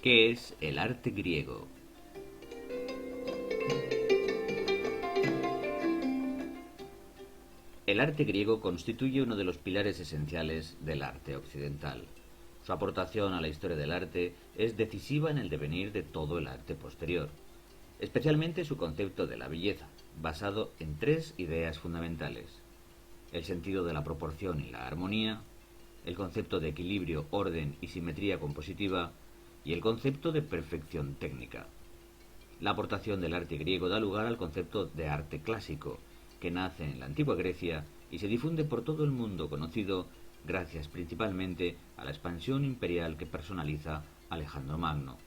¿Qué es el arte griego? El arte griego constituye uno de los pilares esenciales del arte occidental. Su aportación a la historia del arte es decisiva en el devenir de todo el arte posterior, especialmente su concepto de la belleza, basado en tres ideas fundamentales: el sentido de la proporción y la armonía, el concepto de equilibrio, orden y simetría compositiva, y el concepto de perfección técnica. La aportación del arte griego da lugar al concepto de arte clásico, que nace en la antigua Grecia y se difunde por todo el mundo conocido gracias principalmente a la expansión imperial que personaliza Alejandro Magno.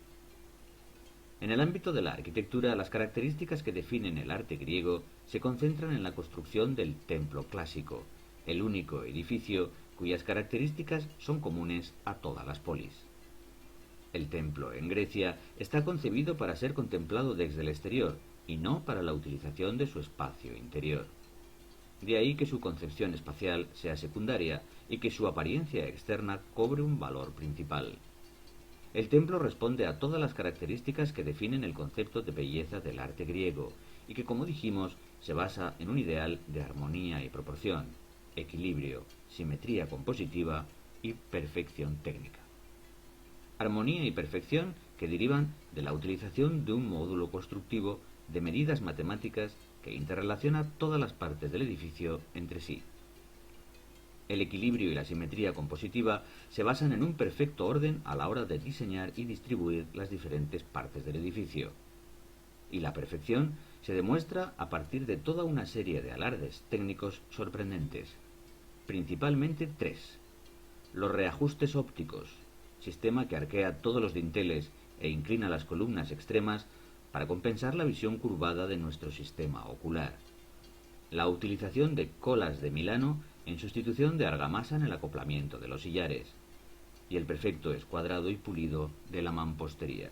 En el ámbito de la arquitectura, las características que definen el arte griego se concentran en la construcción del templo clásico, el único edificio cuyas características son comunes a todas las polis. El templo en Grecia está concebido para ser contemplado desde el exterior y no para la utilización de su espacio interior. De ahí que su concepción espacial sea secundaria y que su apariencia externa cobre un valor principal. El templo responde a todas las características que definen el concepto de belleza del arte griego y que, como dijimos, se basa en un ideal de armonía y proporción, equilibrio, simetría compositiva y perfección técnica. Armonía y perfección que derivan de la utilización de un módulo constructivo de medidas matemáticas que interrelaciona todas las partes del edificio entre sí. El equilibrio y la simetría compositiva se basan en un perfecto orden a la hora de diseñar y distribuir las diferentes partes del edificio. Y la perfección se demuestra a partir de toda una serie de alardes técnicos sorprendentes. Principalmente tres: los reajustes ópticos, sistema que arquea todos los dinteles e inclina las columnas extremas para compensar la visión curvada de nuestro sistema ocular; la utilización de colas de Milano en sustitución de argamasa en el acoplamiento de los sillares; y el perfecto escuadrado y pulido de la mampostería.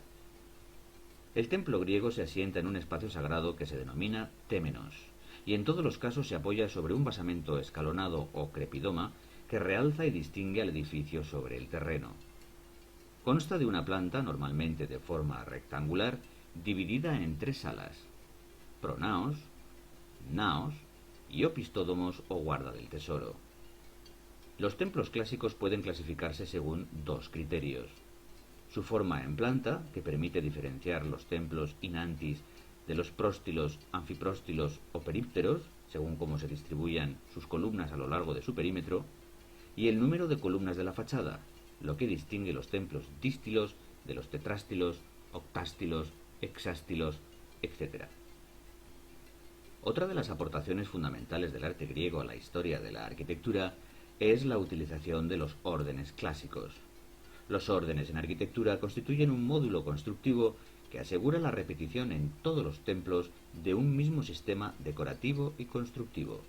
El templo griego se asienta en un espacio sagrado que se denomina témenos, y en todos los casos se apoya sobre un basamento escalonado o crepidoma que realza y distingue al edificio sobre el terreno. Consta de una planta, normalmente de forma rectangular, dividida en tres salas: pronaos, naos y opistódomos o guarda del tesoro. Los templos clásicos pueden clasificarse según dos criterios: su forma en planta, que permite diferenciar los templos inantis de los próstilos, anfipróstilos o perípteros, según cómo se distribuyan sus columnas a lo largo de su perímetro; y el número de columnas de la fachada, lo que distingue los templos dístilos de los tetrástilos, octástilos, hexástilos, etc. Otra de las aportaciones fundamentales del arte griego a la historia de la arquitectura es la utilización de los órdenes clásicos. Los órdenes en arquitectura constituyen un módulo constructivo que asegura la repetición en todos los templos de un mismo sistema decorativo y constructivo.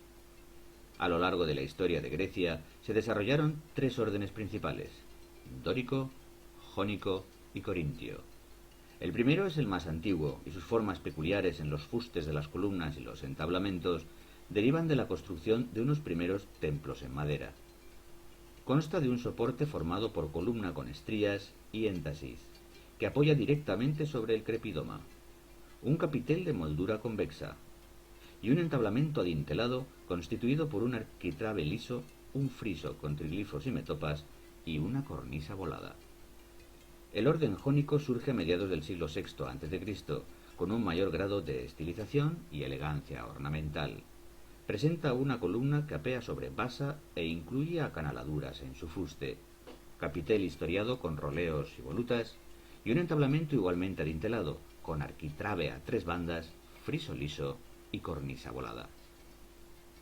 A lo largo de la historia de Grecia se desarrollaron tres órdenes principales: dórico, jónico y corintio. El primero es el más antiguo, y sus formas peculiares en los fustes de las columnas y los entablamentos derivan de la construcción de unos primeros templos en madera. Consta de un soporte formado por columna con estrías y éntasis, que apoya directamente sobre el crepidoma, un capitel de moldura convexa y un entablamento adintelado constituido por un arquitrabe liso, un friso con triglifos y metopas y una cornisa volada. El orden jónico surge a mediados del siglo VI a.C., con un mayor grado de estilización y elegancia ornamental. Presenta una columna que apea sobre basa e incluye acanaladuras en su fuste, capitel historiado con roleos y volutas, y un entablamento igualmente adintelado, con arquitrabe a tres bandas, friso liso y cornisa volada.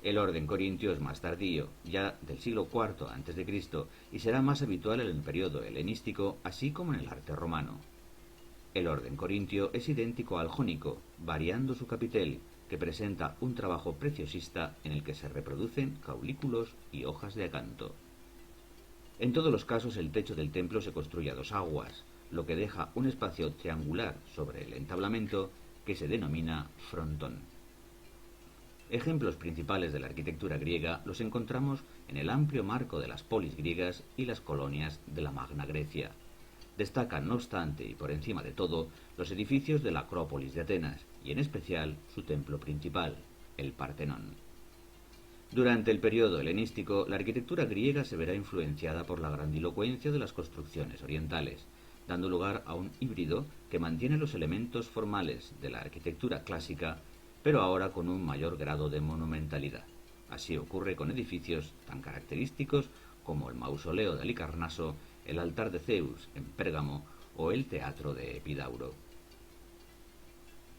El orden corintio es más tardío, ya del siglo IV a.C., y será más habitual en el periodo helenístico, así como en el arte romano. El orden corintio es idéntico al jónico, variando su capitel, que presenta un trabajo preciosista en el que se reproducen caulículos y hojas de acanto. En todos los casos el techo del templo se construye a dos aguas, lo que deja un espacio triangular sobre el entablamento que se denomina frontón. Ejemplos principales de la arquitectura griega los encontramos en el amplio marco de las polis griegas y las colonias de la Magna Grecia. Destacan, no obstante, y por encima de todo, los edificios de la Acrópolis de Atenas, y en especial su templo principal, el Partenón. Durante el periodo helenístico, la arquitectura griega se verá influenciada por la grandilocuencia de las construcciones orientales, dando lugar a un híbrido que mantiene los elementos formales de la arquitectura clásica, pero ahora con un mayor grado de monumentalidad. Así ocurre con edificios tan característicos como el mausoleo de Halicarnaso, el altar de Zeus en Pérgamo o el teatro de Epidauro.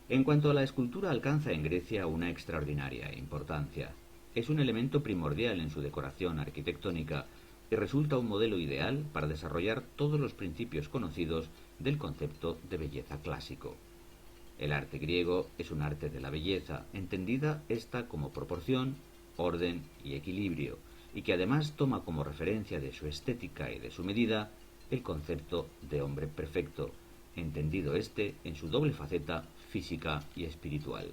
En cuanto a la escultura, alcanza en Grecia una extraordinaria importancia. Es un elemento primordial en su decoración arquitectónica y resulta un modelo ideal para desarrollar todos los principios conocidos del concepto de belleza clásico. El arte griego es un arte de la belleza, entendida ésta como proporción, orden y equilibrio, y que además toma como referencia de su estética y de su medida el concepto de hombre perfecto, entendido éste en su doble faceta física y espiritual.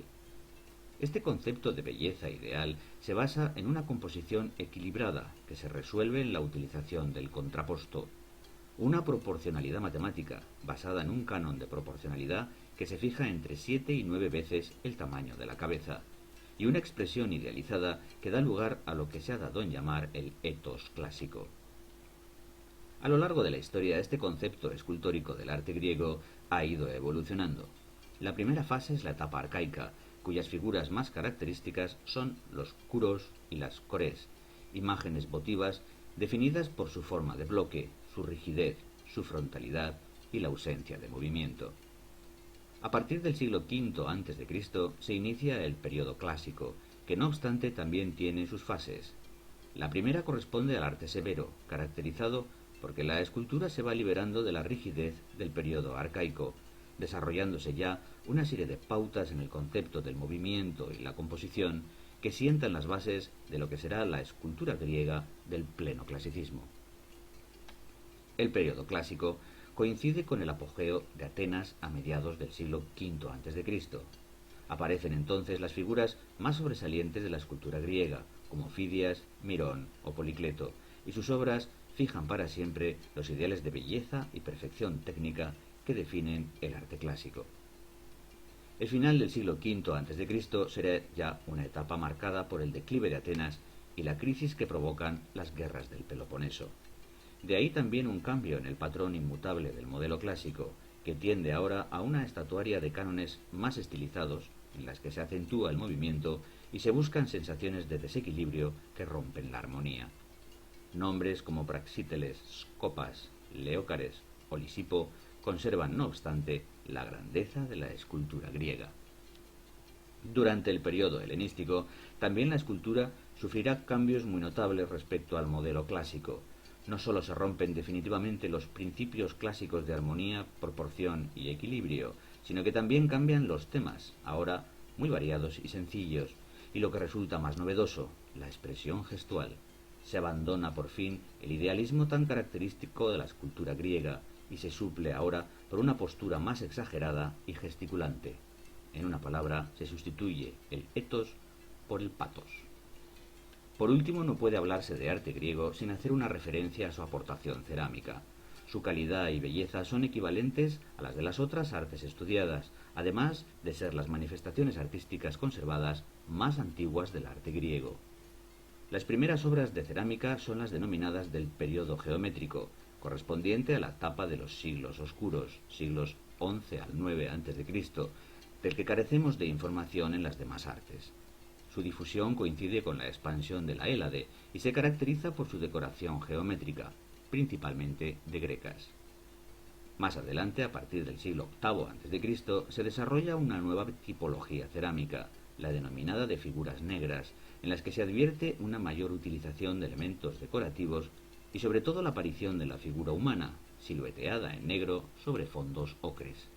Este concepto de belleza ideal se basa en una composición equilibrada que se resuelve en la utilización del contraposto, una proporcionalidad matemática basada en un canon de proporcionalidad que se fija entre 7 y 9 veces el tamaño de la cabeza, y una expresión idealizada que da lugar a lo que se ha dado en llamar el etos clásico. A lo largo de la historia, este concepto escultórico del arte griego ha ido evolucionando. La primera fase es la etapa arcaica, cuyas figuras más características son los curos y las cores, imágenes votivas definidas por su forma de bloque, su rigidez, su frontalidad y la ausencia de movimiento. A partir del siglo V a.C. se inicia el período clásico, que no obstante también tiene sus fases. La primera corresponde al arte severo, caracterizado porque la escultura se va liberando de la rigidez del período arcaico, desarrollándose ya una serie de pautas en el concepto del movimiento y la composición que sientan las bases de lo que será la escultura griega del pleno clasicismo. El período clásico coincide con el apogeo de Atenas a mediados del siglo V a.C. Aparecen entonces las figuras más sobresalientes de la escultura griega, como Fidias, Mirón o Policleto, y sus obras fijan para siempre los ideales de belleza y perfección técnica que definen el arte clásico. El final del siglo V a.C. será ya una etapa marcada por el declive de Atenas y la crisis que provocan las guerras del Peloponeso. De ahí también un cambio en el patrón inmutable del modelo clásico, que tiende ahora a una estatuaria de cánones más estilizados, en las que se acentúa el movimiento y se buscan sensaciones de desequilibrio que rompen la armonía. Nombres como Praxíteles, Scopas, Leócares o Lisipo conservan, no obstante, la grandeza de la escultura griega. Durante el periodo helenístico, también la escultura sufrirá cambios muy notables respecto al modelo clásico. No solo se rompen definitivamente los principios clásicos de armonía, proporción y equilibrio, sino que también cambian los temas, ahora muy variados y sencillos, y lo que resulta más novedoso, la expresión gestual. Se abandona por fin el idealismo tan característico de la escultura griega y se suple ahora por una postura más exagerada y gesticulante. En una palabra, se sustituye el ethos por el pathos. Por último, no puede hablarse de arte griego sin hacer una referencia a su aportación cerámica. Su calidad y belleza son equivalentes a las de las otras artes estudiadas, además de ser las manifestaciones artísticas conservadas más antiguas del arte griego. Las primeras obras de cerámica son las denominadas del período geométrico, correspondiente a la etapa de los siglos oscuros, siglos XI al IX a.C., del que carecemos de información en las demás artes. Su difusión coincide con la expansión de la Hélade y se caracteriza por su decoración geométrica, principalmente de grecas. Más adelante, a partir del siglo VIII a.C., se desarrolla una nueva tipología cerámica, la denominada de figuras negras, en las que se advierte una mayor utilización de elementos decorativos y sobre todo la aparición de la figura humana, silueteada en negro sobre fondos ocres.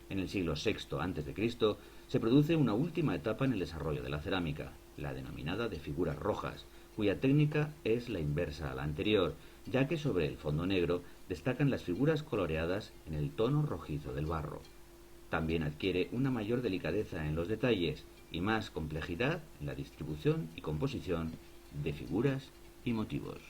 En el siglo VI a.C. se produce una última etapa en el desarrollo de la cerámica, la denominada de figuras rojas, cuya técnica es la inversa a la anterior, ya que sobre el fondo negro destacan las figuras coloreadas en el tono rojizo del barro. También adquiere una mayor delicadeza en los detalles y más complejidad en la distribución y composición de figuras y motivos.